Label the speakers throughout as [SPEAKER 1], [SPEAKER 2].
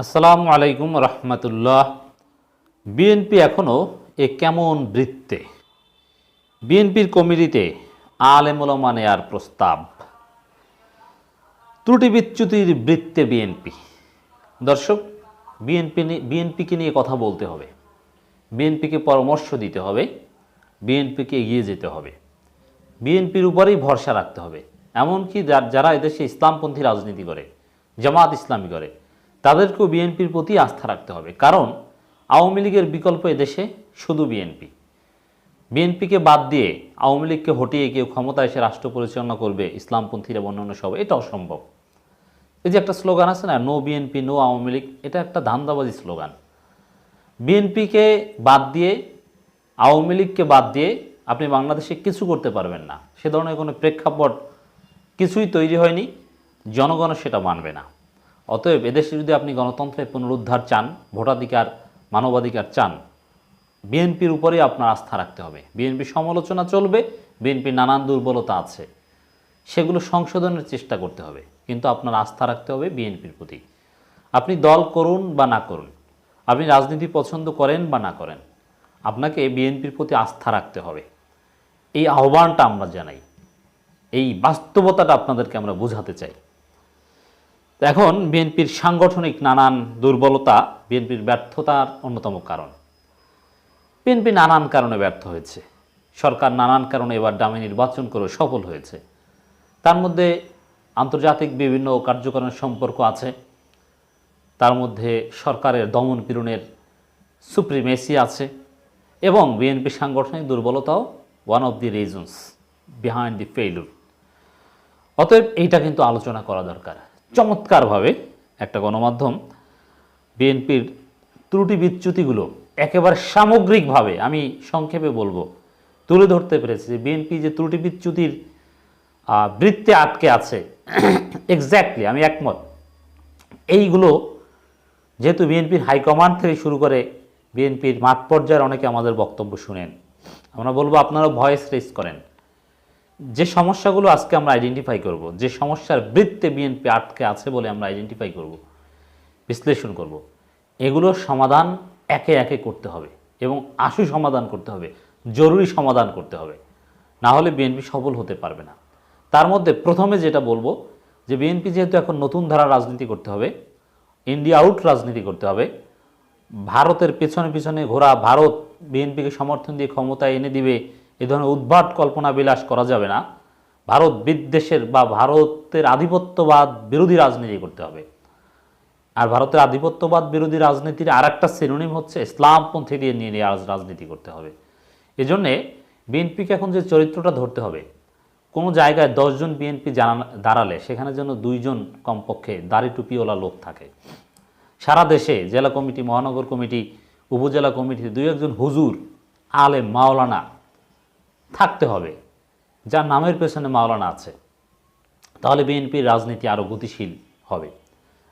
[SPEAKER 1] আসসালামু আলাইকুম রহমতুল্লাহ। বিএনপি এখনও কেমন বৃত্তে? বিএনপির কমিটিতে আলেম ওলামা নেয়ার প্রস্তাব, ত্রুটি বিচ্যুতির বৃত্তে বিএনপি। দর্শক, বিএনপিকে নিয়ে কথা বলতে হবে, বিএনপিকে পরামর্শ দিতে হবে, বিএনপিকে এগিয়ে যেতে হবে, বিএনপির উপরেই ভরসা রাখতে হবে। এমনকি যারা এদেশে ইসলামপন্থী রাজনীতি করে, জামাত ইসলামী করে, তাদেরকেও বিএনপির প্রতি আস্থা রাখতে হবে। কারণ আওয়ামী লীগের বিকল্প এদেশে শুধু বিএনপি। বিএনপিকে বাদ দিয়ে আওয়ামী লীগকে হটিয়ে কেউ ক্ষমতায় এসে রাষ্ট্র পরিচালনা করবে ইসলামপন্থীরা অন্যান্য সব, এটা অসম্ভব। এই যে একটা স্লোগান আছে না, no BNP no Awami League, এটা একটা ধান্দাবাজি স্লোগান। বিএনপিকে বাদ দিয়ে, আওয়ামী লীগকে বাদ দিয়ে আপনি বাংলাদেশে কিছু করতে পারবেন না। সে ধরনের কোনো প্রেক্ষাপট কিছুই তৈরি হয়নি, জনগণও সেটা মানবে না। অতএব এদেশে যদি আপনি গণতন্ত্রের পুনরুদ্ধার চান, ভোটাধিকার, মানবাধিকার চান, বিএনপির উপরেই আপনার আস্থা রাখতে হবে। বিএনপির সমালোচনা চলবে, বিএনপির নানান দুর্বলতা আছে, সেগুলো সংশোধনের চেষ্টা করতে হবে, কিন্তু আপনার আস্থা রাখতে হবে বিএনপির প্রতি। আপনি দল করুন বা না করুন, আপনি রাজনীতি পছন্দ করেন বা না করেন, আপনাকে বিএনপির প্রতি আস্থা রাখতে হবে। এই আহ্বানটা আমরা জানাই, এই বাস্তবতাটা আপনাদেরকে আমরা বোঝাতে চাই। এখন বিএনপির সাংগঠনিক নানান দুর্বলতা বিএনপির ব্যর্থতার অন্যতম কারণ। বিএনপি নানান কারণে ব্যর্থ হয়েছে, সরকার নানান কারণে এবার ডামি নির্বাচন করে সফল হয়েছে। তার মধ্যে আন্তর্জাতিক বিভিন্ন কার্যক্রমের সম্পর্ক আছে, তার মধ্যে সরকারের দমন পীড়নের সুপ্রিমেসি আছে, এবং বিএনপি সাংগঠনিক দুর্বলতাও one of the reasons behind the failure. অতএব এইটা কিন্তু আলোচনা করা দরকার। চমৎকারভাবে একটা গণমাধ্যম বিএনপির ত্রুটি বিচ্যুতিগুলো একেবারে সামগ্রিকভাবে, আমি সংক্ষেপে বলবো, তুলে ধরতে পেরেছে যে বিএনপি যে ত্রুটি বিচ্যুতির বৃত্তে আটকে আছে, এক্স্যাক্টলি আমি একমত। এইগুলো যেহেতু বিএনপির হাইকমান্ড থেকে শুরু করে বিএনপির মাঠ পর্যায়ের অনেকে আমাদের বক্তব্য শুনেন, আমরা বলবো আপনারা ভয়েস রেজ করেন। যে সমস্যাগুলো আজকে আমরা আইডেন্টিফাই করব, যে সমস্যার বৃত্তে বিএনপি আটকে আছে বলে আমরা আইডেন্টিফাই করব, বিশ্লেষণ করব, এগুলোর সমাধান একে একে করতে হবে এবং আশু সমাধান করতে হবে, জরুরি সমাধান করতে হবে, না হলে বিএনপি সফল হতে পারবে না। তার মধ্যে প্রথমে যেটা বলবো যে বিএনপি যেহেতু এখন নতুন ধারা রাজনীতি করতে হবে, ইন্ডিয়া আউট রাজনীতি করতে হবে, ভারতের পেছনে পেছনে ঘোরা, ভারত বিএনপিকে সমর্থন দিয়ে ক্ষমতায় এনে দিবে, এ ধরনের উদ্ভট কল্পনা বিলাস করা যাবে না। ভারত বিদ্বেষের বা ভারতের আধিপত্যবাদ বিরোধী রাজনীতি করতে হবে। আর ভারতের আধিপত্যবাদ বিরোধী রাজনীতির আর একটা সিনোনিম হচ্ছে ইসলামপন্থী দিয়ে নিয়ে রাজনীতি করতে হবে। এজন্যে বিএনপিকে এখন যে চরিত্রটা ধরতে হবে, কোনো জায়গায় 10 জন বিএনপি দাঁড়ালে সেখানে যেন 2 জন কমপক্ষে দাড়ি টুপিওয়ালা লোক থাকে। সারা দেশে জেলা কমিটি, মহানগর কমিটি, উপজেলা কমিটিতে 2-1 জন হুজুর, আলেম, মাওলানা থাকতে হবে, যার নামের পেছনে মাওলানা আছে। তাহলে বিএনপির রাজনীতি আরও গতিশীল হবে।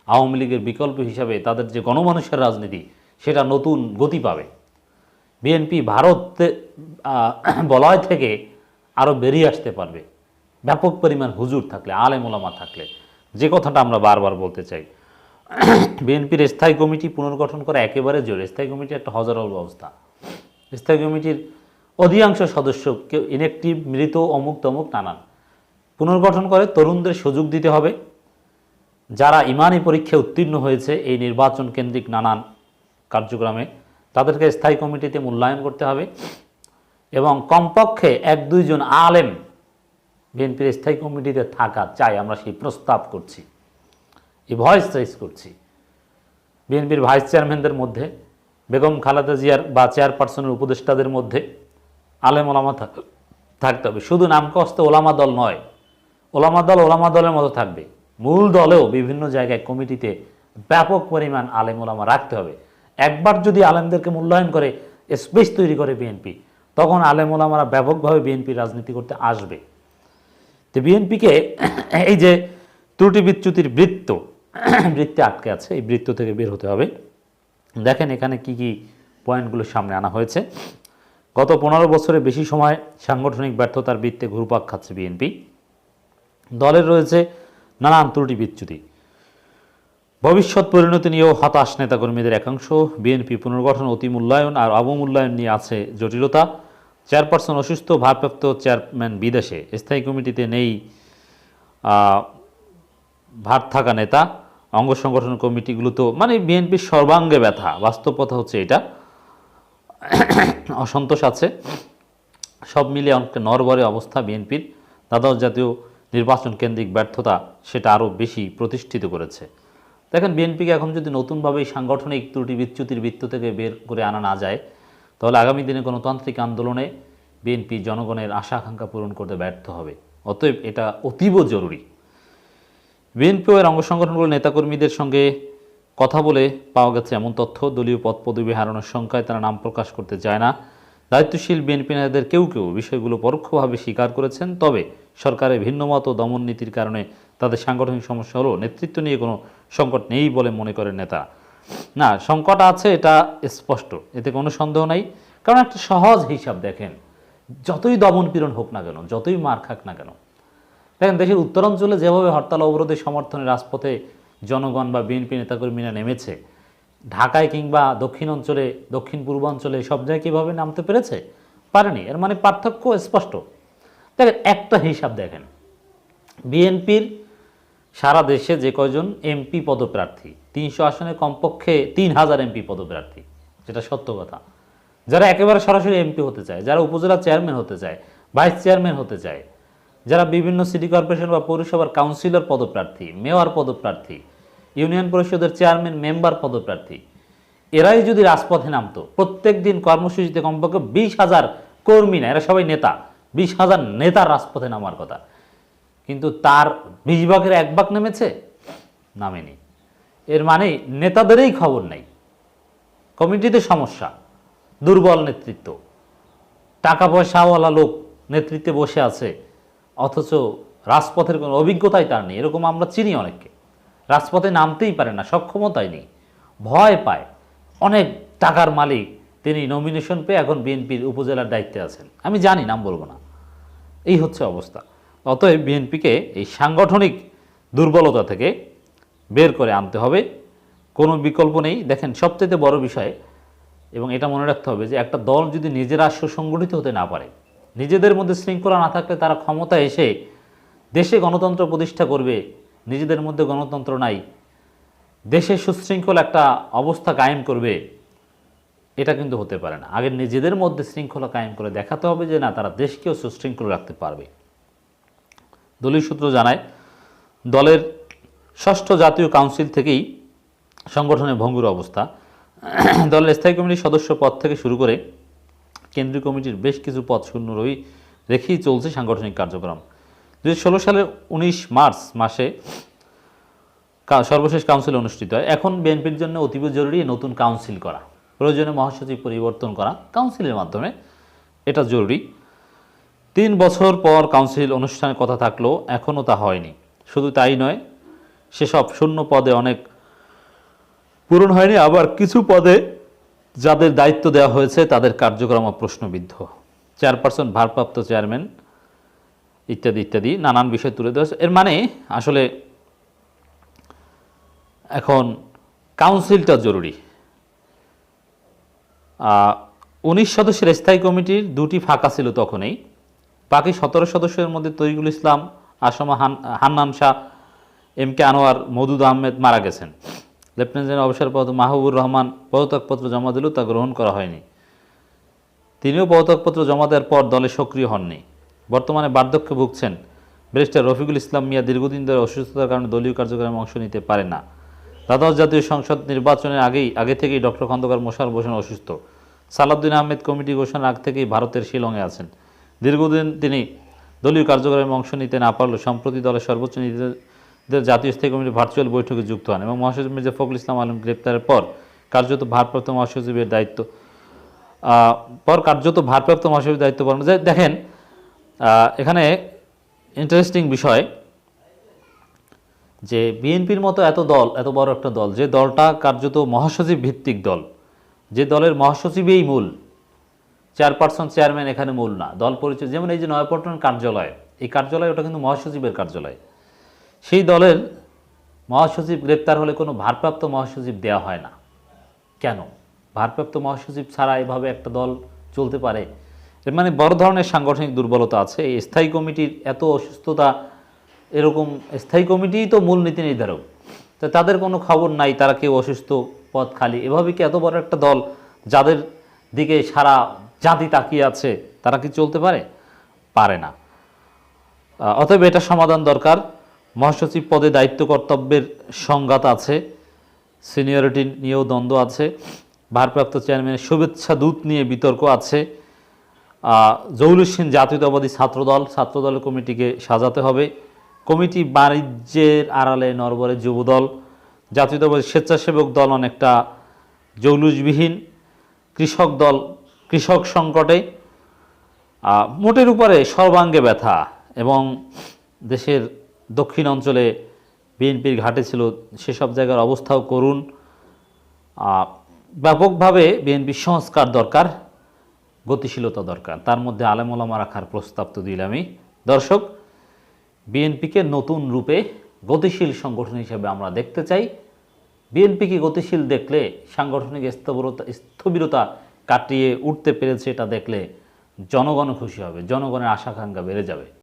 [SPEAKER 1] আওয়ামী লীগের বিকল্প হিসাবে তাদের যে গণমানুষের রাজনীতি, সেটা নতুন গতি পাবে। বিএনপি ভারতে বলয় থেকে আরও বেরিয়ে আসতে পারবে ব্যাপক পরিমাণ হুজুর থাকলে, আলেম ওলামা থাকলে। যে কথাটা আমরা বারবার বলতে চাই, বিএনপির স্থায়ী কমিটি পুনর্গঠন করা একেবারে জরুরি। স্থায়ী কমিটি একটা হজারল ব্যবস্থা। স্থায়ী কমিটির অধিকাংশ সদস্য কেউ ইনঅ্যাক্টিভ, মৃত, অমুক তমুক নানান। পুনর্গঠন করে তরুণদের সুযোগ দিতে হবে, যারা ইমানি পরীক্ষায় উত্তীর্ণ হয়েছে এই নির্বাচন কেন্দ্রিক নানান কার্যক্রমে, তাদেরকে স্থায়ী কমিটিতে মূল্যায়ন করতে হবে, এবং কমপক্ষে 1-2 জন আলেম বিএনপির স্থায়ী কমিটিতে থাকা চাই। আমরা সেই প্রস্তাব করছি, এই ভয়েস রেজ করছি। বিএনপির ভাইস চেয়ারম্যানদের মধ্যে, বেগম খালেদা জিয়ার বা চেয়ারপারসনের উপদেষ্টাদের মধ্যে আলেম ওলামা থাকতে হবে। শুধু নামকস্তে ওলামা দল নয়, ওলামা দল ওলামা দলের মতো থাকবে, মূল দলেও বিভিন্ন জায়গায় কমিটিতে ব্যাপক পরিমাণ আলেম ওলামা রাখতে হবে। একবার যদি আলেমদেরকে মূল্যায়ন করে, স্পেস তৈরি করে বিএনপি, তখন আলেম ওলামারা ব্যাপকভাবে বিএনপি রাজনীতি করতে আসবে। তো বিএনপিকে এই যে ত্রুটি বিচ্যুতির বৃত্তে আটকে আছে, এই বৃত্ত থেকে বের হতে হবে। দেখেন এখানে কি কি পয়েন্টগুলো সামনে আনা হয়েছে। গত 15 বছরের বেশি সময় সাংগঠনিক ব্যর্থতার বৃত্তে ঘুরপাক খাচ্ছে বিএনপি। দলের রয়েছে নানান ত্রুটি বিচ্যুতি। ভবিষ্যৎ পরিণতি নিয়েও হতাশ নেতাকর্মীদের একাংশ। বিএনপি পুনর্গঠন, অতি মূল্যায়ন আর অবমূল্যায়ন নিয়ে আছে জটিলতা। চেয়ারপারসন অসুস্থ, ভারপ্রাপ্ত চেয়ারম্যান বিদেশে, স্থায়ী কমিটিতে নেই ভার থাকা নেতা, অঙ্গ সংগঠন কমিটিগুলো তো মানে বিএনপির সর্বাঙ্গে ব্যথা। বাস্তব কথা হচ্ছে এটা, অসন্তোষ আছে, সব মিলিয়ে অনেক নড়বড়ে অবস্থা বিএনপির। দ্বাদশ জাতীয় নির্বাচন কেন্দ্রিক ব্যর্থতা সেটা আরও বেশি প্রতিষ্ঠিত করেছে। দেখেন, বিএনপিকে এখন যদি নতুনভাবে সাংগঠনিক ত্রুটি বিচ্যুতির বৃত্ত থেকে বের করে আনা না যায়, তাহলে আগামী দিনে গণতান্ত্রিক আন্দোলনে বিএনপি জনগণের আশা আকাঙ্ক্ষা পূরণ করতে ব্যর্থ হবে। অতএব এটা অতীব জরুরি। বিএনপি ও এর অঙ্গ সংগঠনগুলোর নেতাকর্মীদের সঙ্গে কথা বলে পাওয়া গেছে এমন তথ্য, দলীয় পদ পদবি হারানোর সংখ্যায় তারা নাম প্রকাশ করতে চায় না। দায়িত্বশীল বিএনপি নেতাদের কেউ কেউ বিষয়গুলো পরোক্ষভাবে স্বীকার করেছেন। তবে সরকারের ভিন্নমত ও দমন নীতির কারণে তাদের সাংগঠনিক সমস্যা হলো, নেতৃত্ব নিয়ে কোনো সংকট নেই বলে মনে করেন নেতা। না, সংকট আছে, এটা স্পষ্ট, এতে কোনো সন্দেহ নাই। কারণ একটা সহজ হিসাব দেখেন, যতই দমন পীড়ন হোক না কেন, যতই মার খাক না কেন, দেখেন দেশের উত্তরাঞ্চলে যেভাবে হরতাল অবরোধের সমর্থনে রাজপথে জনগণ বা বিএনপি নেতাকর্মীরা নেমেছে, ঢাকায় কিংবা দক্ষিণ অঞ্চলে, দক্ষিণ পূর্বাঞ্চলে সব জায়গায় কীভাবে নামতে পেরেছে? পারেনি। এর মানে পার্থক্য স্পষ্ট। দেখেন একটা হিসাব দেখেন, বিএনপির সারা দেশে যে কয়জন এমপি পদপ্রার্থী, 300 আসনে কমপক্ষে 3000 এমপি পদপ্রার্থী, যেটা সত্য কথা। যারা একেবারে সরাসরি এমপি হতে চায়, যারা উপজেলা চেয়ারম্যান হতে চায়, ভাইস চেয়ারম্যান হতে চায়, যারা বিভিন্ন সিটি কর্পোরেশন বা পৌরসভার কাউন্সিলর পদপ্রার্থী, মেয়র পদপ্রার্থী, ইউনিয়ন পরিষদের চেয়ারম্যান মেম্বার পদপ্রার্থী, এরাই যদি রাজপথে নামতো, প্রত্যেক দিন কর্মসূচিতে কমপক্ষে 20,000 কর্মী না, এরা সবাই নেতা, 20,000 নেতার রাজপথে নামার কথা। কিন্তু তার 20 ভাগের 1 ভাগ নেমেছে? নামেনি। এর মানে নেতাদেরই খবর নেই, কমিটিতে সমস্যা, দুর্বল নেতৃত্ব, টাকা পয়সাওয়ালা লোক নেতৃত্বে বসে আছে, অথচ রাজপথের কোনো অভিজ্ঞতাই তার নেই। এরকম আমরা চিনি অনেককে, রাজপথে নামতেই পারে না, সক্ষমতাই নেই, ভয় পায়। অনেক টাকার মালিক, তিনি নমিনেশন পেয়ে এখন বিএনপির উপজেলার দায়িত্বে আছেন, আমি জানি, নাম বলবো না। এই হচ্ছে অবস্থা। অতএব বিএনপিকে এই সাংগঠনিক দুর্বলতা থেকে বের করে আনতে হবে, কোনো বিকল্প নেই। দেখেন, সবচেয়ে বড় বিষয়, এবং এটা মনে রাখতে হবে, যে একটা দল যদি নিজেরা সুসংগঠিত হতে না পারে, নিজেদের মধ্যে শৃঙ্খলা না থাকলে তারা ক্ষমতায় এসে দেশে গণতন্ত্র প্রতিষ্ঠা করবে, নিজেদের মধ্যে গণতন্ত্র নাই, দেশে সুশৃঙ্খল একটা অবস্থা কায়েম করবে, এটা কিন্তু হতে পারে না। আগে নিজেদের মধ্যে শৃঙ্খলা কায়েম করে দেখাতে হবে যে না, তারা দেশকেও সুশৃঙ্খল রাখতে পারবে। দলীয় সূত্র জানায়, দলের 6ষ্ঠ জাতীয় কাউন্সিল থেকেই সংগঠনের ভঙ্গুর অবস্থা। দলের স্থায়ী কমিটির সদস্য পদ থেকে শুরু করে কেন্দ্রীয় কমিটির বেশ কিছু পদ শূন্য রেখেই চলছে সাংগঠনিক কার্যক্রম। 2016 সালের 19 মার্চ মাসে সর্বশেষ কাউন্সিল অনুষ্ঠিত হয়। এখন বিএনপির জন্য অতীব জরুরি নতুন কাউন্সিল করা, প্রয়োজনে মহাসচিব পরিবর্তন করা, কাউন্সিলের মাধ্যমে এটা জরুরি। 3 বছর পর কাউন্সিল অনুষ্ঠানের কথা থাকলেও এখনও তা হয়নি। শুধু তাই নয়, সেসব শূন্য পদে অনেক পূরণ হয়নি, আবার কিছু পদে যাদের দায়িত্ব দেওয়া হয়েছে তাদের কার্যক্রম প্রশ্নবিদ্ধ। চেয়ারপারসন, ভারপ্রাপ্ত চেয়ারম্যান ইত্যাদি ইত্যাদি নানান বিষয় তুলে দেওয়া হয়েছে। এর মানে আসলে এখন কাউন্সিলটা জরুরি। 19 সদস্যের স্থায়ী কমিটির 2টি ফাঁকা ছিল তখনই। বাকি 17 সদস্যের মধ্যে তরিকুল ইসলাম, আসমা হান্নান শাহ, এম কে আনোয়ার, মওদুদ আহমেদ মারা গেছেন। লেফটেন্যান্ট জেনারেল অবসরপ্রাপ্ত মাহবুবুর রহমান পদত্যাগপত্র জমা দিলেও তা গ্রহণ করা হয়নি। তিনিও পদত্যাগপত্র জমা দেওয়ার পর দলে সক্রিয় হননি। বর্তমানে বার্ধক্যে ভুগছেন। ব্যারিস্টার রফিকুল ইসলাম মিয়া দীর্ঘদিন ধরে অসুস্থতার কারণে দলীয় কার্যক্রমে অংশ নিতে পারে না। দ্বাদশ জাতীয় সংসদ নির্বাচনের আগে থেকেই ডক্টর খন্দকার মোশাররফ হোসেন অসুস্থ। সালাউদ্দিন আহমেদ কমিটি ঘোষণার আগ থেকেই ভারতের শিলংয়ে আছেন। দীর্ঘদিন তিনি দলীয় কার্যক্রমে অংশ নিতে না পারলেও সম্প্রতি দলের সর্বোচ্চ নেতৃত্বের জাতীয় স্থায়ী কমিটির ভার্চুয়াল বৈঠকে যুক্ত হন এবং মহাসচিব মির্জা ফখরুল ইসলাম আলম গ্রেপ্তারের পর কার্যত ভারপ্রাপ্ত মহাসচিবের দায়িত্ব পালন। দেখেন, এখানে ইন্টারেস্টিং বিষয় যে বিএনপির মতো এত বড় একটা দল, যে দলটা কার্যত মহাসচিব ভিত্তিক দল, যে দলের মহাসচিবই মূল, চেয়ারপারসন চেয়ারম্যান এখানে মূল না, দল পরিচয়। যেমন এই যে নয়াপল্টন কার্যালয়, এই কার্যালয় ওটা কিন্তু মহাসচিবের কার্যালয়। সেই দলের মহাসচিব গ্রেপ্তার হলে কোনো ভারপ্রাপ্ত মহাসচিব দেওয়া হয় না কেন? ভারপ্রাপ্ত মহাসচিব ছাড়া এভাবে একটা দল চলতে পারে? এর মানে বড় ধরনের সাংগঠনিক দুর্বলতা আছে। এই স্থায়ী কমিটির এত অসুস্থতা, এরকম স্থায়ী কমিটিই তো মূল নীতি নির্ধারক, তো তাদের কোনো খবর নাই, তারা কেউ অসুস্থ, পদ খালি, এভাবে কি এত বড় একটা দল যাদের দিকে সারা জাতি তাকিয়ে আছে তারা কি চলতে পারে? পারে না। অতএব এটা সমাধান দরকার। মহাসচিব পদে দায়িত্ব কর্তব্যের সংঘাত আছে, সিনিয়রিটি নিয়েও দ্বন্দ্ব আছে, ভারপ্রাপ্ত চেয়ারম্যানের শুভেচ্ছা দূত নিয়ে বিতর্ক আছে। জৌলুসহীন জাতীয়তাবাদী ছাত্রদলের কমিটিকে সাজাতে হবে। কমিটি বাণিজ্যের আড়ালে নরবরে যুবদল, জাতীয়তাবাদী স্বেচ্ছাসেবক দল অনেকটা জৌলুসবিহীন, কৃষক সংকটে, মোটের উপরে সর্বাঙ্গে ব্যথা, এবং দেশের দক্ষিণ অঞ্চলে বিএনপির ঘাটে ছিল সেসব জায়গার অবস্থাও করুন। ব্যাপকভাবে বিএনপির সংস্কার দরকার, গতিশীলতা দরকার, তার মধ্যে আলেম ওলামা রাখার প্রস্তাব তো দিলামই। দর্শক, বিএনপিকে নতুন রূপে গতিশীল সংগঠন হিসেবে আমরা দেখতে চাই। বিএনপিকে গতিশীল দেখলে, সাংগঠনিক স্থবিরতা কাটিয়ে উঠতে পেরেছে এটা দেখলে জনগণ খুশি হবে, জনগণের আশাকাঙ্ক্ষা বেড়ে যাবে।